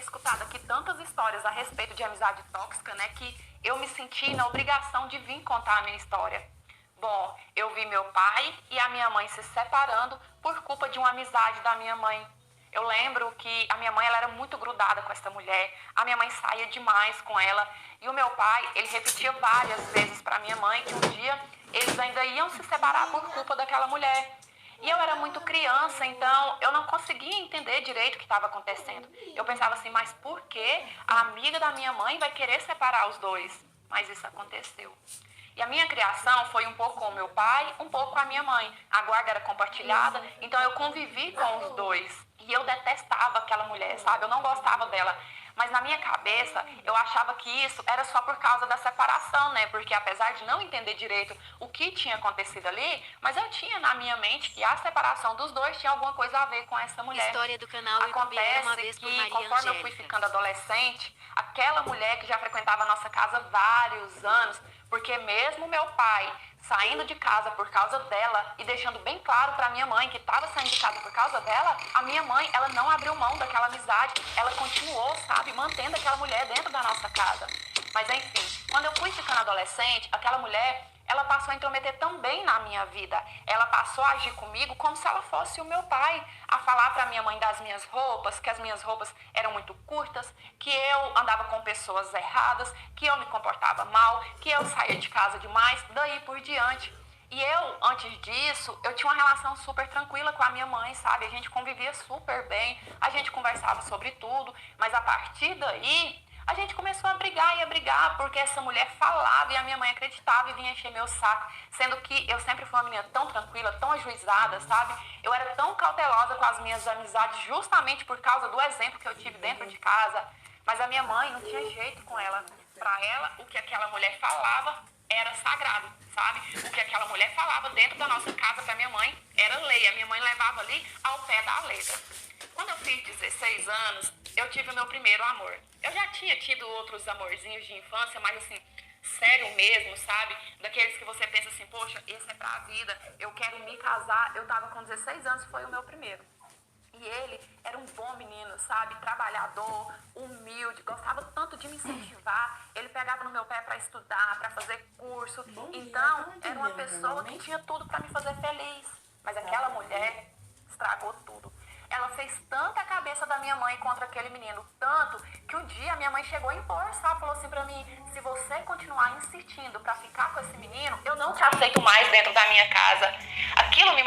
tenho escutado aqui tantas histórias a respeito de amizade tóxica, né, que eu me senti na obrigação de vir contar a minha história. Bom, eu vi meu pai e a minha mãe se separando por culpa de uma amizade da minha mãe. Eu lembro que a minha mãe ela era muito grudada com essa mulher, a minha mãe saía demais com ela e o meu pai, ele repetia várias vezes para minha mãe que um dia eles ainda iam se separar por culpa daquela mulher. E eu era muito criança, então eu não conseguia entender direito o que estava acontecendo. Eu pensava assim, mas por que a amiga da minha mãe vai querer separar os dois? Mas isso aconteceu. E a minha criação foi um pouco com o meu pai, um pouco com a minha mãe. A guarda era compartilhada, então eu convivi com os dois. E eu detestava aquela mulher, sabe? Eu não gostava dela. Mas na minha cabeça, eu achava que isso era só por causa da separação, né? Porque apesar de não entender direito o que tinha acontecido ali, mas eu tinha na minha mente que a separação dos dois tinha alguma coisa a ver com essa mulher. História do canal Acontece uma vez por que Maria conforme eu fui Angélica. ficando adolescente, aquela mulher que já frequentava a nossa casa há vários anos, porque mesmo meu pai saindo de casa por causa dela e deixando bem claro para minha mãe que estava saindo de casa por causa dela, a minha mãe, ela não abriu mão daquela amizade, ela continuou, sabe, mantendo aquela mulher dentro da nossa casa. Mas enfim, quando eu fui ficando adolescente, aquela mulher, ela passou a intrometer também na minha vida. Ela passou a agir comigo como se ela fosse o meu pai, a falar para minha mãe das minhas roupas, que as minhas roupas eram muito curtas, que eu andava com pessoas erradas, que eu me comportava mal, que eu saía de casa demais, daí por diante. E eu, antes disso, eu tinha uma relação super tranquila com a minha mãe, sabe? A gente convivia super bem, a gente conversava sobre tudo, mas a partir daí a gente começou a brigar, porque essa mulher falava e a minha mãe acreditava e vinha encher meu saco. Sendo que eu sempre fui uma menina tão tranquila, tão ajuizada, sabe? Eu era tão cautelosa com as minhas amizades justamente por causa do exemplo que eu tive dentro de casa. Mas a minha mãe não tinha jeito com ela. Para ela, o que aquela mulher falava era sagrado, sabe? O que aquela mulher falava dentro da nossa casa para minha mãe era lei. A minha mãe levava ali ao pé da letra. Quando eu fiz 16 anos, eu tive o meu primeiro amor. Eu já tinha tido outros amorzinhos de infância, mas assim, sério mesmo, sabe? Daqueles que você pensa assim, poxa, esse é pra vida, eu quero me casar. Eu tava com 16 anos, foi o meu primeiro. E ele era um bom menino, sabe? Trabalhador, humilde, gostava tanto de me incentivar. Ele pegava no meu pé para estudar, para fazer curso. Então, era uma pessoa que tinha tudo para me fazer feliz. Mas aquela mulher estragou tudo. Ela fez tanta cabeça da minha mãe contra aquele menino, tanto que um dia a minha mãe chegou a impor, sabe? Falou assim pra mim, se você continuar insistindo pra ficar com esse menino, eu não te aceito mais dentro da minha casa. Aquilo me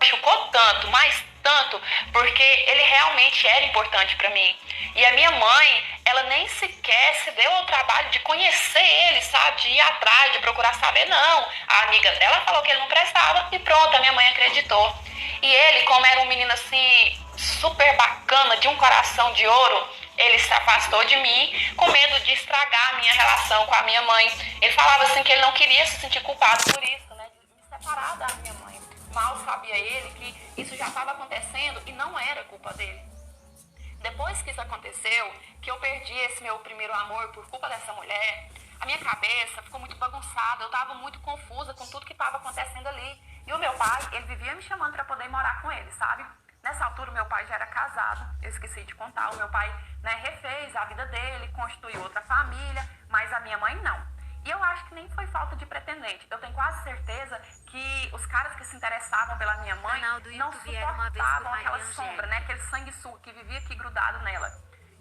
machucou tanto, mas tanto, porque ele realmente era importante pra mim. E a minha mãe, ela nem sequer se deu ao trabalho de conhecer ele, sabe? De ir atrás, de procurar saber, não. A amiga dela falou que ele não prestava e pronto, a minha mãe acreditou. E ele, como era um menino assim, super bacana, de um coração de ouro, ele se afastou de mim com medo de estragar a minha relação com a minha mãe. Ele falava assim que ele não queria se sentir culpado por isso, né? De me separar da minha mãe. Mal sabia ele que isso já estava acontecendo e não era culpa dele. Depois que isso aconteceu, que eu perdi esse meu primeiro amor por culpa dessa mulher, a minha cabeça ficou muito bagunçada, eu estava muito confusa com tudo que estava acontecendo ali. E o meu pai, ele vivia me chamando para poder morar com ele, sabe? Nessa altura, o meu pai já era casado, eu esqueci de contar. O meu pai, né, refez a vida dele, constituiu outra família, mas a minha mãe não. E eu acho que nem foi falta de pretendente. Eu tenho quase certeza que os caras que se interessavam pela minha mãe não suportavam aquela sombra, né? Aquele sanguessuga que vivia aqui grudado nela.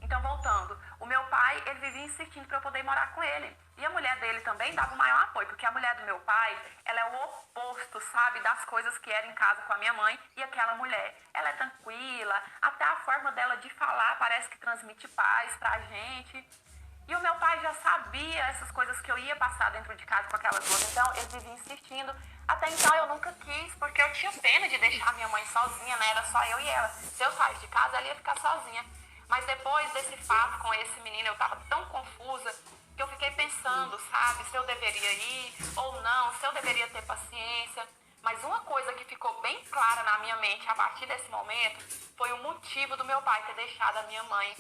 Então, voltando, o meu pai, ele vivia insistindo para eu poder morar com ele. E a mulher dele também dava o maior apoio, porque a mulher do meu pai, ela é o oposto, sabe, das coisas que era em casa com a minha mãe e aquela mulher. Ela é tranquila, até a forma dela de falar parece que transmite paz pra gente. E o meu pai já sabia essas coisas que eu ia passar dentro de casa com aquelas duas. Então, ele vivia insistindo. Até então, eu nunca quis, porque eu tinha pena de deixar minha mãe sozinha, né? Era só eu e ela. Se eu saísse de casa, ela ia ficar sozinha. Mas depois desse fato com esse menino, eu tava tão confusa que eu fiquei pensando, sabe? Se eu deveria ir ou não, se eu deveria ter paciência. Mas uma coisa que ficou bem clara na minha mente a partir desse momento foi o motivo do meu pai ter deixado a minha mãe.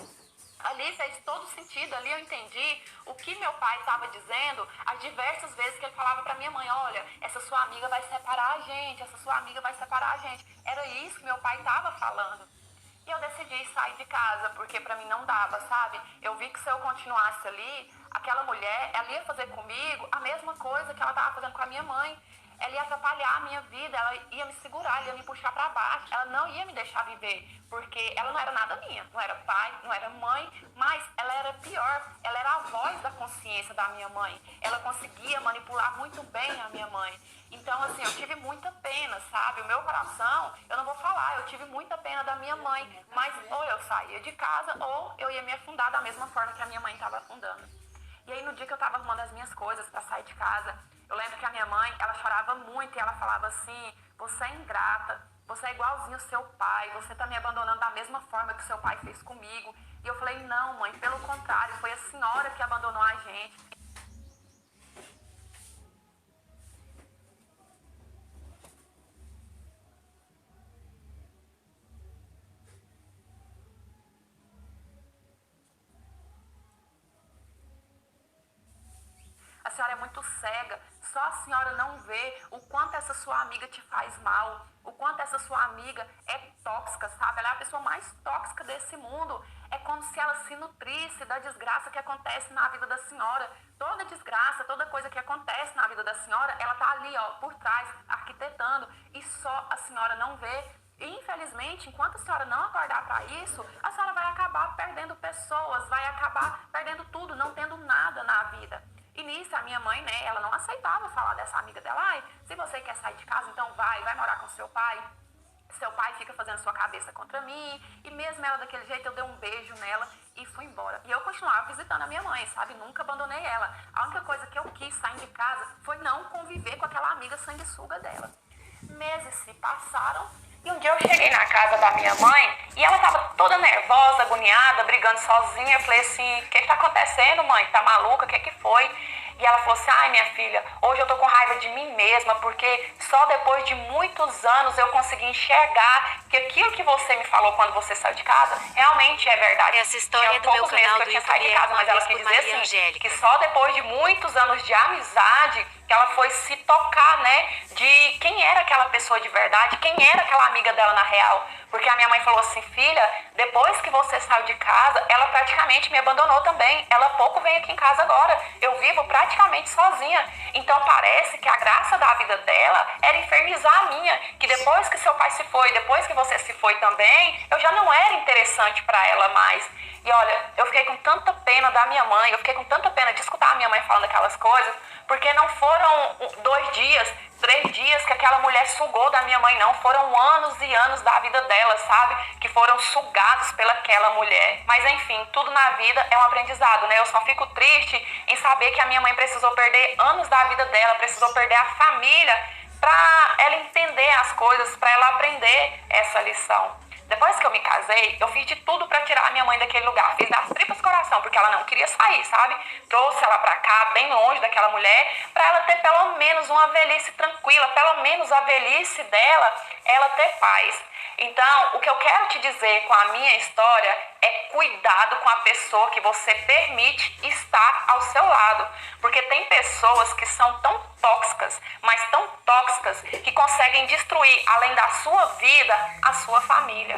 Ali fez todo sentido, ali eu entendi o que meu pai estava dizendo as diversas vezes que ele falava para minha mãe, olha, essa sua amiga vai separar a gente, essa sua amiga vai separar a gente. Era isso que meu pai estava falando. E eu decidi sair de casa, porque para mim não dava, sabe? Eu vi que se eu continuasse ali, aquela mulher, ela ia fazer comigo a mesma coisa que ela estava fazendo com a minha mãe. Ela ia atrapalhar a minha vida, ela ia me segurar, ela ia me puxar para baixo, ela não ia me deixar viver, porque ela não era nada minha, não era pai, não era mãe, mas ela era pior, ela era a voz da consciência da minha mãe, ela conseguia manipular muito bem a minha mãe. Então, assim, eu tive muita pena, sabe? O meu coração, eu não vou falar, eu tive muita pena da minha mãe, mas ou eu saía de casa ou eu ia me afundar da mesma forma que a minha mãe estava afundando. E aí, no dia que eu tava arrumando as minhas coisas para sair de casa, eu lembro que a minha mãe, ela chorava muito e ela falava assim, você é ingrata, você é igualzinho ao seu pai, você tá me abandonando da mesma forma que o seu pai fez comigo. E eu falei, não, mãe, pelo contrário, foi a senhora que abandonou a gente. A senhora é muito cega, só a senhora não vê o quanto essa sua amiga te faz mal, o quanto essa sua amiga é tóxica, sabe? Ela é a pessoa mais tóxica desse mundo. É como se ela se nutrisse da desgraça que acontece na vida da senhora. Toda desgraça, toda coisa que acontece na vida da senhora, ela tá ali, ó, por trás, arquitetando, e só a senhora não vê. E, infelizmente, enquanto a senhora não acordar para isso, a senhora vai acabar perdendo pessoas, vai acabar perdendo tudo, não tendo nada na vida. E nisso, a minha mãe, né, ela não aceitava falar dessa amiga dela. Ai, se você quer sair de casa, então vai morar com seu pai. Seu pai fica fazendo sua cabeça contra mim. E mesmo ela daquele jeito, eu dei um beijo nela e fui embora. E eu continuava visitando a minha mãe, sabe? Nunca abandonei ela. A única coisa que eu quis sair de casa foi não conviver com aquela amiga sanguessuga dela. Meses se passaram e um dia eu cheguei na casa da minha mãe e ela tava toda nervosa, agoniada, brigando sozinha. Eu falei assim, o que tá acontecendo, mãe? Tá maluca? O que foi? E ela falou assim, ai minha filha, hoje eu tô com raiva de mim mesma, porque só depois de muitos anos eu consegui enxergar que aquilo que você me falou quando você saiu de casa, realmente é verdade. Essa história do meu canal do YouTube é uma vez por Maria Angélica. Que só depois de muitos anos de amizade que ela foi se tocar, né, de quem era aquela pessoa de verdade, quem era aquela amiga dela na real. Porque a minha mãe falou assim, filha, depois que você saiu de casa, ela praticamente me abandonou também. Ela pouco vem aqui em casa agora. Eu vivo praticamente sozinha. Então parece que a graça da vida dela era infernizar a minha. Que depois que seu pai se foi, depois que você se foi também, eu já não era interessante para ela mais. E olha, eu fiquei com tanta pena da minha mãe, eu fiquei com tanta pena de escutar a minha mãe falando aquelas coisas, porque não foram 2 dias, 3 dias que aquela mulher sugou da minha mãe, não. Foram anos e anos da vida dela, sabe? Que foram sugados pelaquela mulher. Mas enfim, tudo na vida é um aprendizado, né? Eu só fico triste em saber que a minha mãe precisou perder anos da vida dela, precisou perder a família para ela entender as coisas, para ela aprender essa lição. Depois que eu me casei, eu fiz de tudo pra tirar a minha mãe daquele lugar. Fiz das tripas coração, porque ela não queria sair, sabe? Trouxe ela pra cá, bem longe daquela mulher, pra ela ter pelo menos uma velhice tranquila, pelo menos a velhice dela, ela ter paz. Então, o que eu quero te dizer com a minha história é cuidado com a pessoa que você permite estar ao seu lado. Porque tem pessoas que são tão tóxicas, mas tão tóxicas, que conseguem destruir, além da sua vida, a sua família.